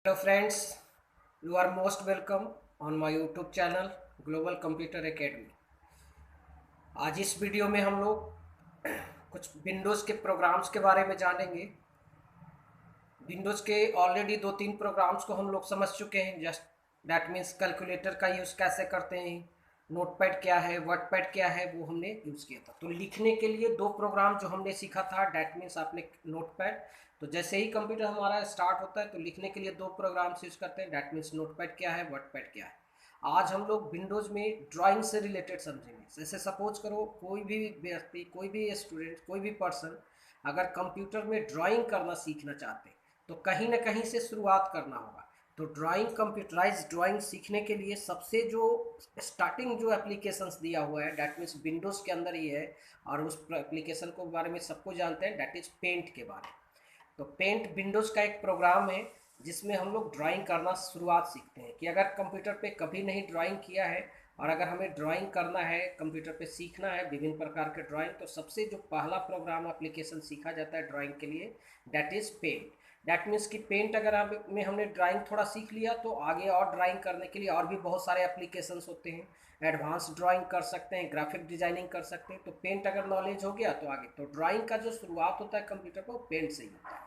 Hello friends, you are most welcome on my YouTube channel Global Computer Academy। आज इस video में हम लोग कुछ विंडोज़ के प्रोग्राम्स के बारे में जानेंगे। विंडोज़ के ऑलरेडी 2-3 प्रोग्राम्स को हम लोग समझ चुके हैं। जस्ट दैट मीन्स कैलकुलेटर का यूज़ कैसे करते हैं, नोटपैड क्या है, वर्डपैड क्या है, वो हमने यूज़ किया था। तो लिखने के लिए 2 प्रोग्राम जो हमने सीखा था, दैट मीन्स आपने नोटपैड। तो जैसे ही कंप्यूटर हमारा स्टार्ट होता है तो लिखने के लिए 2 प्रोग्राम्स यूज़ करते हैं, दैट मीन्स नोटपैड क्या है, वर्डपैड क्या है। आज हम लोग विंडोज़ में ड्राइंग से रिलेटेड समझेंगे। जैसे सपोज करो कोई भी व्यक्ति, कोई भी स्टूडेंट, कोई भी पर्सन अगर कंप्यूटर में ड्राइंग करना सीखना चाहते हैं तो कहीं ना कहीं से शुरुआत करना होगा। तो ड्राइंग, कंप्यूटराइज ड्राइंग सीखने के लिए सबसे जो स्टार्टिंग जो एप्लीकेशंस दिया हुआ है, डैट मीन्स विंडोज़ के अंदर ही है, और उस एप्लीकेशन को बारे में सबको जानते हैं, डैट इज़ पेंट के बारे में। तो पेंट विंडोज़ का एक प्रोग्राम है जिसमें हम लोग ड्राइंग करना शुरुआत सीखते हैं। कि अगर कंप्यूटर पे कभी नहीं ड्राइंग किया है और अगर हमें ड्राइंग करना है, कंप्यूटर पे सीखना है विभिन्न प्रकार के ड्राइंग, तो सबसे जो पहला प्रोग्राम एप्लीकेशन सीखा जाता है ड्राइंग के लिए, that is paint. That means कि पेंट अगर में हमने ड्राइंग थोड़ा सीख लिया तो आगे और ड्राइंग करने के लिए और भी बहुत सारे एप्लीकेशंस होते हैं। एडवांस ड्राइंग कर सकते हैं, ग्राफिक डिजाइनिंग कर सकते हैं। तो पेंट अगर नॉलेज हो गया तो आगे तो ड्राइंग का जो शुरुआत होता है कंप्यूटर पर, वो पेंट से ही होता है।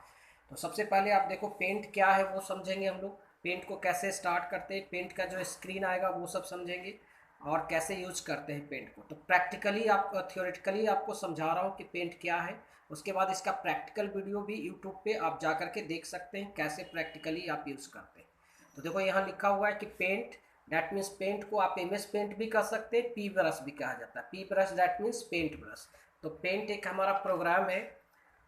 तो सबसे पहले आप देखो पेंट क्या है वो समझेंगे हम लोग। पेंट को कैसे स्टार्ट करते हैं, पेंट का जो स्क्रीन आएगा वो सब समझेंगे, और कैसे यूज करते हैं पेंट को। तो प्रैक्टिकली आप, थियोरेटिकली आपको समझा रहा हूँ कि पेंट क्या है। उसके बाद इसका प्रैक्टिकल वीडियो भी यूट्यूब पे आप जा करके देख सकते हैं कैसे प्रैक्टिकली आप यूज़ करते हैं। तो देखो यहाँ लिखा हुआ है कि पेंट, डैट मीन्स पेंट को आप एमएस पेंट भी कर सकते हैं, पी ब्रश भी कहा जाता है। P brush that means paint brush. तो पेंट एक हमारा प्रोग्राम है,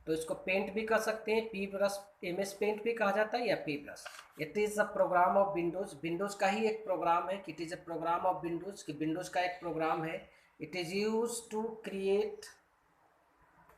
तो इसको पेंट भी कर सकते हैं, P brush, M S paint भी कहा जाता है, या P brush. It is a program of Windows. Windows का ही एक प्रोग्राम है कि it is a program of Windows, कि विंडोज़ का एक प्रोग्राम है। It is use to create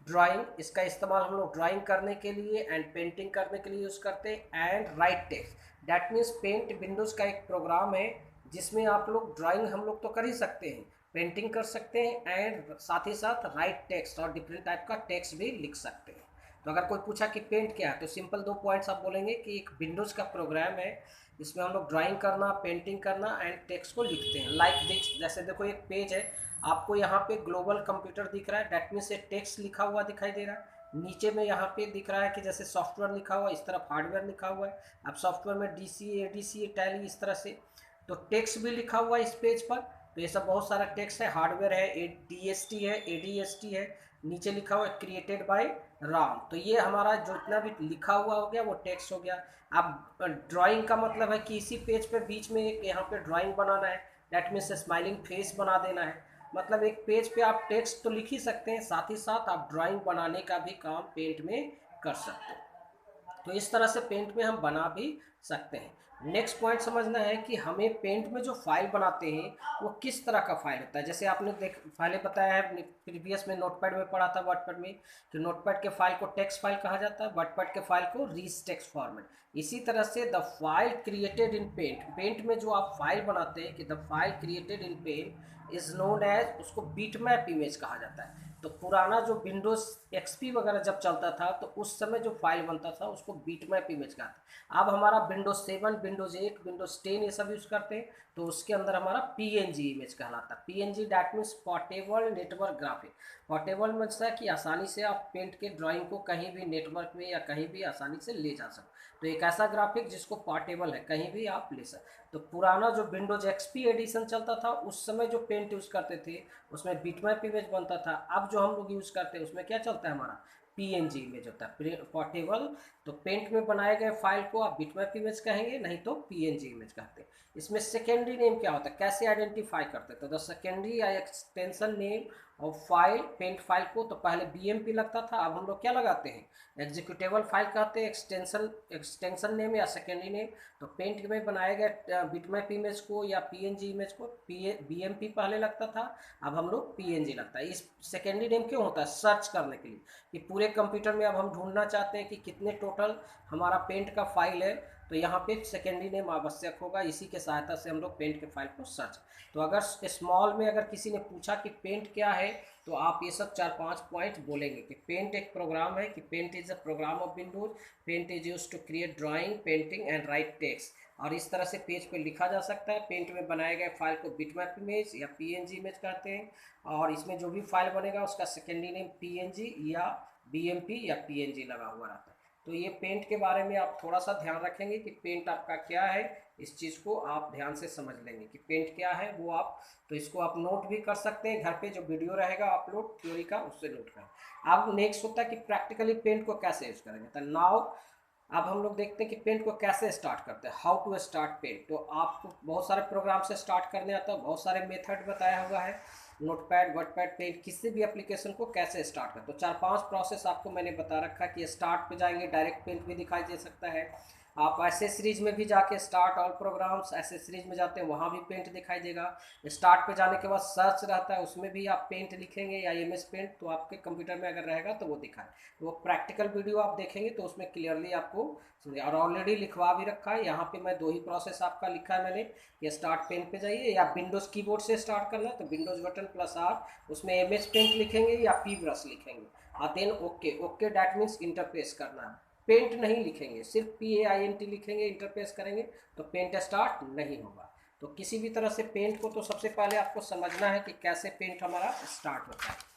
drawing. इसका इस्तेमाल हम लोग ड्राइंग करने के लिए एंड पेंटिंग करने के लिए यूज़ करते हैं, and write text. That means paint Windows का एक प्रोग्राम है जिसमें आप लोग ड्राइंग हम लोग तो कर ही सकते हैं, पेंटिंग कर सकते हैं, एंड साथ ही साथ राइट टेक्स्ट और डिफरेंट टाइप का टेक्स्ट भी लिख सकते हैं। तो अगर कोई पूछा कि पेंट क्या है तो सिंपल 2 पॉइंट्स आप बोलेंगे कि एक विंडोज़ का प्रोग्राम है इसमें हम लोग ड्राइंग करना, पेंटिंग करना एंड टेक्स्ट को लिखते हैं। लाइक दिस, जैसे देखो एक पेज है, आपको यहाँ पे ग्लोबल कंप्यूटर दिख रहा है, डैट मीन्स से टेक्स्ट लिखा हुआ दिखाई दे रहा है। नीचे में यहाँ पे दिख रहा है कि जैसे सॉफ्टवेयर लिखा हुआ है, इस तरफ हार्डवेयर लिखा हुआ है। अब सॉफ्टवेयर में डीसीए, एडीसीए, टैली, इस तरह से। तो टेक्स्ट भी लिखा हुआ है इस पेज पर। तो ये सब बहुत सारा टेक्स्ट है। हार्डवेयर है, डीएसटी है, एडीएसटी है। नीचे लिखा हुआ है क्रिएटेड बाय राम। तो ये हमारा जो इतना भी लिखा हुआ हो गया वो टेक्स्ट हो गया। अब ड्राइंग का मतलब है कि इसी पेज पे बीच में एक यहाँ पे ड्राइंग बनाना है, डैट मीन्स स्माइलिंग फेस बना देना है। मतलब एक पेज पे आप टेक्स्ट तो लिख ही सकते हैं, साथ ही साथ आप ड्राइंग बनाने का भी काम पेंट में कर सकते हैं। तो इस तरह से पेंट में हम बना भी सकते हैं। नेक्स्ट पॉइंट समझना है कि हमें पेंट में जो फाइल बनाते हैं वो किस तरह का फाइल होता है। जैसे आपने देख पहले बताया है, प्रीवियस में नोटपैड में पढ़ा था, वर्डपैड में, कि नोटपैड के फाइल को टेक्स्ट फाइल कहा जाता है, वर्डपैड के फाइल को रीच टेक्स्ट फॉर्मेट। इसी तरह से the file created in paint, paint में जो आप फाइल बनाते हैं, कि the file created in paint is known as, उसको बीटमैप इमेज कहा जाता है। तो पुराना जो विंडोज एक्सपी वगैरह जब चलता था तो उस समय जो फाइल बनता था उसको बीटमैप इमेज कहा था। अब हमारा विंडोज 7, विंडोज 8, विंडोज 10 ये सब यूज़ करते हैं, तो उसके अंदर हमारा पीएनजी इमेज कहलाता है। PNG that means portable network graphic. Portable मतलब कि आसानी से आप पेंट के ड्राइंग को कहीं भी नेटवर्क में या कहीं भी आसानी से ले जा सकते। तो एक ऐसा ग्राफिक जिसको पोर्टेबल है, कहीं भी आप ले सकते। तो पुराना जो विंडोज एक्सपी एडिशन चलता था उस समय जो पेंट यूज़ करते थे उसमें बिटमैप इमेज बनता था। अब जो हम लोग यूज़ करते हैं उसमें क्या चलता है, हमारा पीएनजी इमेज होता है, पोर्टेबल। तो पेंट में बनाए गए फाइल को आप बिटमैप इमेज कहेंगे, नहीं तो पीएनजी इमेज कहते हैं। इसमें सेकेंडरी नेम क्या होता है, कैसे आइडेंटिफाई करते हैं, तो द सेकेंडरी या एक्सटेंशन नेम और फाइल, पेंट फाइल को तो पहले बीएमपी लगता था, अब हम लोग क्या लगाते हैं, एग्जीक्यूटेबल फाइल कहते हैं, एक्सटेंशन नेम या सेकेंडरी नेम। तो पेंट में बनाए गए बिटमैप इमेज को या पीएनजी इमेज को बीएमपी पहले लगता था, अब हम लोग पीएनजी लगता है। इस सेकेंडरी नेम क्यों होता है, सर्च करने के लिए, कि पूरे कंप्यूटर में अब हम ढूंढना चाहते हैं कि कितने टोटल हमारा पेंट का फाइल है। तो तो यहाँ पे सेकेंडरी नेम आवश्यक होगा, इसी के सहायता से हम लोग पेंट के फाइल को सर्च। तो अगर स्मॉल में अगर किसी ने पूछा कि पेंट क्या है, तो आप ये सब 4-5 पॉइंट बोलेंगे कि पेंट एक प्रोग्राम है, कि paint is a program of Windows, paint is use to create drawing, painting and write text. और इस तरह से पेज पे लिखा जा सकता है। पेंट में बनाए गए फाइल को बिटमैप इमेज या पीएनजी इमेज कहते हैं, और इसमें जो भी फाइल बनेगा उसका सेकेंडरी नेम पीएनजी या बीएमपी या पीएनजी लगा हुआ रहता है। तो ये पेंट के बारे में आप थोड़ा सा ध्यान रखेंगे कि पेंट आपका क्या है, इस चीज़ को आप ध्यान से समझ लेंगे कि पेंट क्या है वो आप। तो इसको आप नोट भी कर सकते हैं घर पे, जो वीडियो रहेगा अपलोड थ्योरी का उससे नोट करें। अब नेक्स्ट होता है कि प्रैक्टिकली पेंट को कैसे यूज करेंगे। तो नाउ अब हम लोग देखते हैं कि पेंट को कैसे स्टार्ट करते हैं, हाउ टू स्टार्ट पेंट। तो आपको बहुत सारे प्रोग्राम से स्टार्ट करने आता है, बहुत सारे मेथड बताया हुआ है, नोटपैड, वर्डपैड, पेंट, किसी भी एप्लीकेशन को कैसे स्टार्ट करें। तो 4-5 प्रोसेस आपको मैंने बता रखा है कि स्टार्ट पे जाएंगे, डायरेक्ट पेंट भी दिखाई दे सकता है। आप एसेसरीज में भी जाके स्टार्ट ऑल प्रोग्राम्स, एसेसरीज में जाते हैं वहाँ भी पेंट दिखाई देगा। स्टार्ट पे जाने के बाद सर्च रहता है, उसमें भी आप पेंट लिखेंगे या एमएस पेंट, तो आपके कंप्यूटर में अगर रहेगा तो वो दिखाए। तो वो प्रैक्टिकल वीडियो आप देखेंगे तो उसमें क्लियरली आपको समझे। और ऑलरेडी लिखवा भी रखा है यहाँ पे, मैं 2 ही प्रोसेस आपका लिखा है मैंने, कि स्टार्ट पेंट पे जाइए, या विंडोज़ कीबोर्ड से स्टार्ट करना है तो विंडोज़ बटन प्लस आर, उसमें एमएस पेंट लिखेंगे या पी ब्रश लिखेंगे, और then okay. Okay that means interface करना है, पेंट नहीं लिखेंगे, सिर्फ PAINT लिखेंगे, इंटरफेस करेंगे तो पेंट स्टार्ट नहीं होगा। तो किसी भी तरह से पेंट को तो सबसे पहले आपको समझना है कि कैसे पेंट हमारा स्टार्ट होता है।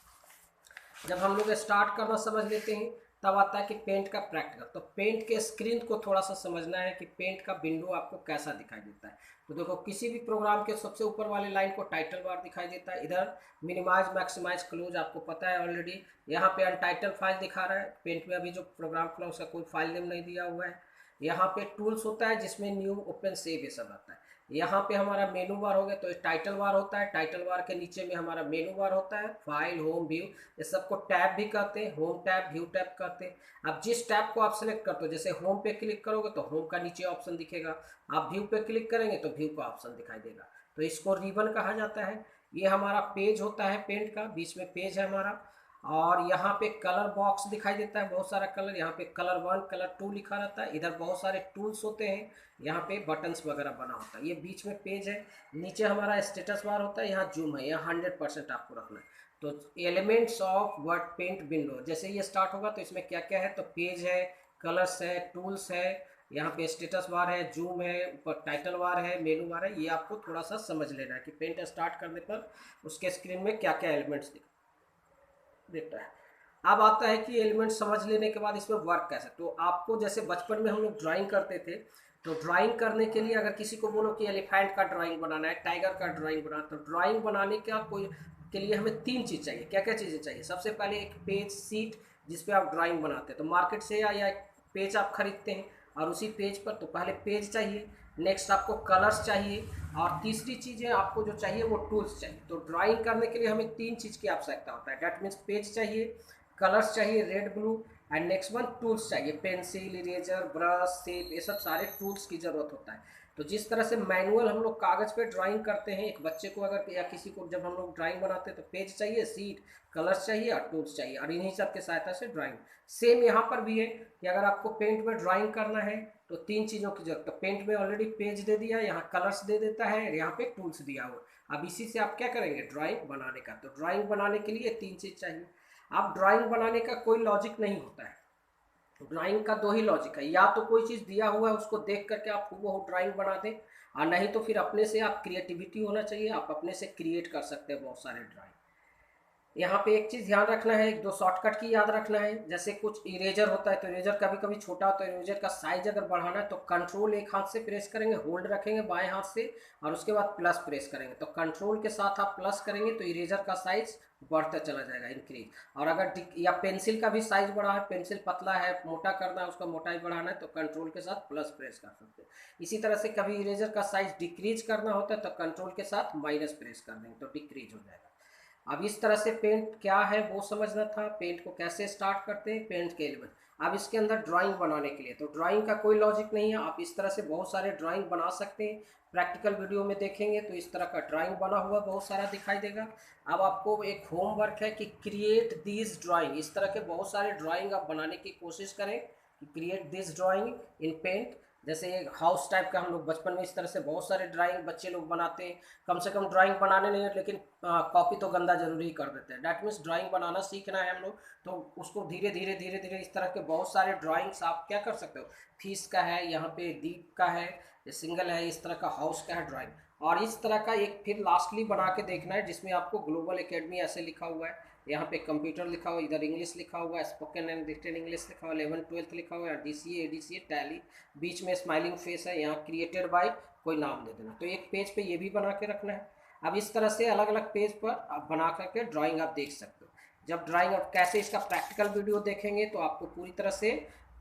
जब हम लोग स्टार्ट करना समझ लेते हैं तब आता है कि पेंट का प्रैक्टिकल। तो पेंट के स्क्रीन को थोड़ा सा समझना है कि पेंट का विंडो आपको कैसा दिखाई देता है। तो देखो किसी भी प्रोग्राम के सबसे ऊपर वाले लाइन को टाइटल बार दिखाई देता है, इधर मिनिमाइज, मैक्सिमाइज, क्लोज आपको पता है ऑलरेडी। यहाँ पे अनटाइटल फाइल दिखा रहा है, पेंट में अभी जो प्रोग्राम खुला उसका कोई फाइल नेम नहीं दिया हुआ है। यहाँ पे टूल्स होता है जिसमें न्यू, ओपन, सेव ये सब आता है। यहाँ पे हमारा मेनू बार हो गया, तो टाइटल बार होता है, टाइटल बार के नीचे में हमारा मेनू बार होता है, फाइल, होम, व्यू, ये सबको टैब भी कहते हैं, होम टैब, व्यू टैब कहते हैं। अब जिस टैब को आप सेलेक्ट करते हो, जैसे होम पे क्लिक करोगे तो होम का नीचे ऑप्शन दिखेगा, आप व्यू पे क्लिक करेंगे तो व्यू का ऑप्शन दिखाई देगा। तो इसको रिबन कहा जाता है। ये हमारा पेज होता है पेंट का, बीच में पेज है हमारा। और यहाँ पे कलर बॉक्स दिखाई देता है, बहुत सारा कलर, यहाँ पे कलर 1, कलर 2 लिखा रहता है। इधर बहुत सारे टूल्स होते हैं, यहाँ पे बटन्स वगैरह बना होता है। ये बीच में पेज है, नीचे हमारा स्टेटस बार होता है, यहाँ जूम है, यहाँ 100% आपको रखना है। तो elements of word paint window, जैसे ये स्टार्ट होगा तो इसमें क्या क्या है, तो पेज है, कलर्स है, टूल्स है, यहाँ पे स्टेटस बार है, जूम है, ऊपर टाइटल बार है, मेनू बार है। ये आपको थोड़ा सा समझ लेना है कि पेंट स्टार्ट करने पर उसके स्क्रीन में क्या क्या एलिमेंट्स देता है। अब आता है कि एलिमेंट समझ लेने के बाद इसमें वर्क कैसे। तो आपको जैसे बचपन में हम लोग ड्राइंग करते थे, तो ड्राइंग करने के लिए अगर किसी को बोलो कि एलिफेंट का ड्राइंग बनाना है, टाइगर का ड्राइंग बनाना, तो ड्राइंग बनाने का कोई के लिए हमें 3 चीज़ चाहिए। क्या क्या चीज़ें चाहिए? सबसे पहले एक पेज, सीट, जिस पे आप ड्राइंग बनाते हैं। तो मार्केट से या एक पेज आप खरीदते हैं, और उसी पेज पर तो पहले पेज चाहिए, नेक्स्ट आपको कलर्स चाहिए, और तीसरी चीज़ है आपको जो चाहिए वो टूल्स चाहिए। तो ड्राइंग करने के लिए हमें 3 चीज़ की आवश्यकता होता है। डैट मीन्स पेज चाहिए, कलर्स चाहिए red, blue, and next one tools चाहिए, पेंसिल, इरेजर, ब्रश, शेप, ये सब सारे टूल्स की ज़रूरत होता है। तो जिस तरह से मैनुअल हम लोग कागज़ पे ड्राइंग करते हैं, एक बच्चे को अगर या किसी को जब हम लोग ड्राइंग बनाते हैं तो पेज चाहिए, सीट, कलर्स चाहिए और टूल्स चाहिए, और इन्हीं सब के सहायता से ड्राइंग। सेम यहाँ पर भी है कि अगर आपको पेंट में ड्राइंग करना है तो 3 चीज़ों की जरूरत। तो पेंट में ऑलरेडी पेज दे दिया, यहाँ कलर्स दे देता है, यहाँ पे टूल्स दिया हुआ। अब इसी से आप क्या करेंगे, ड्राइंग बनाने का। तो ड्राइंग बनाने के लिए 3 चीज़ चाहिए। अब ड्राइंग बनाने का कोई लॉजिक नहीं होता है, ड्राइंग का 2 ही लॉजिक है, या तो कोई चीज़ दिया हुआ है उसको देख करके आप वो ड्राइंग बना दें, और नहीं तो फिर अपने से आप क्रिएटिविटी होना चाहिए, आप अपने से क्रिएट कर सकते हैं बहुत सारे ड्राइंग। यहाँ पे एक चीज़ ध्यान रखना है, 1-2 शॉर्टकट की याद रखना है। जैसे कुछ इरेजर होता है तो इरेजर कभी कभी छोटा होता है, इरेजर का साइज अगर बढ़ाना है तो कंट्रोल एक हाथ से प्रेस करेंगे, होल्ड रखेंगे बाएं हाथ से, और उसके बाद प्लस प्रेस करेंगे। तो कंट्रोल के साथ आप प्लस करेंगे तो इरेजर का साइज बढ़ता चला जाएगा, इंक्रीज। और अगर या पेंसिल का भी साइज बढ़ा है, पेंसिल पतला है, मोटा करना है, उसका मोटाई बढ़ाना है तो कंट्रोल के साथ प्लस प्रेस कर सकते हैं। इसी तरह से कभी इरेजर का साइज डिक्रीज करना होता है तो कंट्रोल के साथ माइनस प्रेस कर देंगे तो डिक्रीज हो जाएगा। अब इस तरह से पेंट क्या है वो समझना था, पेंट को कैसे स्टार्ट करते हैं, पेंट के एलिमेंट। अब इसके अंदर ड्राइंग बनाने के लिए, तो ड्राइंग का कोई लॉजिक नहीं है, आप इस तरह से बहुत सारे ड्राइंग बना सकते हैं। प्रैक्टिकल वीडियो में देखेंगे तो इस तरह का ड्राइंग बना हुआ बहुत सारा दिखाई देगा। अब आपको एक होमवर्क है कि क्रिएट दिस ड्राइंग, इस तरह के बहुत सारे ड्राइंग आप बनाने की कोशिश करें कि create this drawing in paint. जैसे एक हाउस टाइप का हम लोग बचपन में इस तरह से बहुत सारे ड्राइंग बच्चे लोग बनाते हैं। कम से कम ड्राइंग बनाने नहीं लेकिन कॉपी तो गंदा जरूर ही कर देते हैं। डैट मीन्स ड्राइंग बनाना सीखना है हम लोग, तो उसको धीरे धीरे धीरे धीरे इस तरह के बहुत सारे ड्राइंग्स आप क्या कर सकते हो। फिश का है, यहाँ पे दीप का है, ये सिंगल है, इस तरह का हाउस का है ड्राइंग। और इस तरह का एक फिर लास्टली बना के देखना है जिसमें आपको ग्लोबल एकेडमी ऐसे लिखा हुआ है, यहाँ पे कंप्यूटर लिखा हुआ है, इधर इंग्लिश लिखा हुआ है, स्पोकन एंड रिटन इंग्लिश लिखा हुआ है, 11th 12th लिखा हुआ है, डीसीए एडीसीए टैली, बीच में स्माइलिंग फेस है, यहाँ क्रिएटेड बाय कोई नाम दे देना। तो एक पेज पे ये भी बना के रखना है। अब इस तरह से अलग अलग पेज पर आप बना करके ड्राइंग आप देख सकते हो। जब ड्राइंग आप कैसे इसका प्रैक्टिकल वीडियो देखेंगे तो आपको पूरी तरह से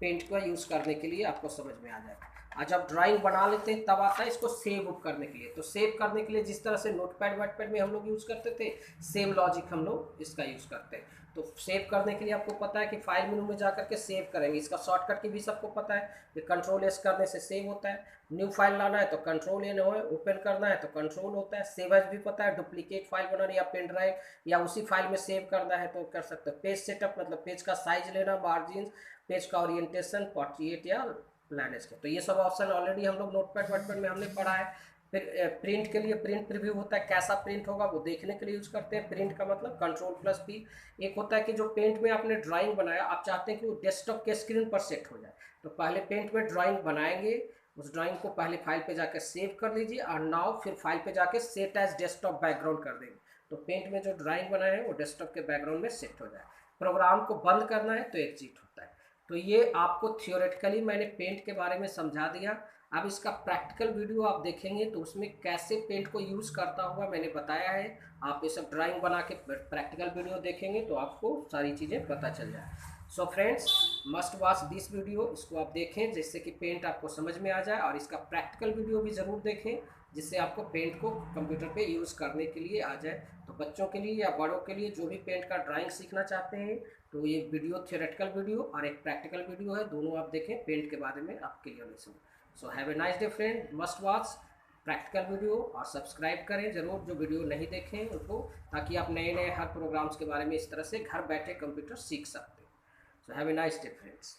पेंट का यूज़ करने के लिए आपको समझ में आ जाएगा। और जब ड्राइंग बना लेते हैं तब आता है इसको सेव अप करने के लिए। तो सेव करने के लिए जिस तरह से नोटपैड वोटपैड में हम लोग यूज़ करते थे, सेम लॉजिक हम लोग इसका यूज़ करते हैं। तो सेव करने के लिए आपको पता है कि फाइल मेनू में जा करके सेव करेंगे, इसका शॉर्टकट की भी सबको पता है कि कंट्रोल एस करने से सेव होता है। न्यू फाइल लाना है तो कंट्रोल एन हो, ओपन करना है तो कंट्रोल होता है। सेव एज भी पता है, डुप्लीकेट फाइल बनाना या पेन ड्राइव या उसी फाइल में सेव करना है तो कर सकते हो। पेज सेटअप मतलब पेज का साइज लेना, मार्जिन, पेज का ओरिएंटेशन, पोर्ट्रेट या लैंडस्केप के, तो ये सब ऑप्शन ऑलरेडी हम लोग नोटपैड वोटपैड में हमने पढ़ा है। फिर प्रिंट के लिए प्रिंट प्रीव्यू होता है, कैसा प्रिंट होगा वो देखने के लिए यूज करते हैं। प्रिंट का मतलब कंट्रोल+P। एक होता है कि जो पेंट में आपने ड्राइंग बनाया आप चाहते हैं कि वो डेस्कटॉप के स्क्रीन पर सेट हो जाए, तो पहले पेंट में ड्राइंग बनाएंगे, उस ड्राइंग को पहले फाइल पे जाकर सेव कर लीजिए और नाउ फिर फाइल पे जाके सेट एज डेस्कटॉप बैकग्राउंड कर देंगे, तो पेंट में जो ड्राइंग बनाए हैं वो डेस्कटॉप के बैकग्राउंड में सेट हो जाए। प्रोग्राम को बंद करना है तो एग्जिट होता है। तो ये आपको थियोरेटिकली मैंने पेंट के बारे में समझा दिया। अब इसका प्रैक्टिकल वीडियो आप देखेंगे तो उसमें कैसे पेंट को यूज़ करता हुआ मैंने बताया है। आप ये सब ड्राइंग बना के प्रैक्टिकल वीडियो देखेंगे तो आपको सारी चीज़ें पता चल जाए। So friends, must watch this video, इसको आप देखें जिससे कि पेंट आपको समझ में आ जाए, और इसका प्रैक्टिकल वीडियो भी ज़रूर देखें जिससे आपको पेंट को कंप्यूटर पे यूज़ करने के लिए आ जाए। तो बच्चों के लिए या बड़ों के लिए जो भी पेंट का ड्राइंग सीखना चाहते हैं तो ये वीडियो थियोरेटिकल वीडियो और एक प्रैक्टिकल वीडियो है, दोनों आप देखें पेंट के बारे में आप क्लियर हो। So have a nice day friend, must watch practical video और सब्सक्राइब करें ज़रूर जो वीडियो नहीं देखें उनको, ताकि आप नए नए हर प्रोग्राम्स के बारे में इस तरह से घर बैठे कंप्यूटर सीख सकते हैं। So have a nice day friends.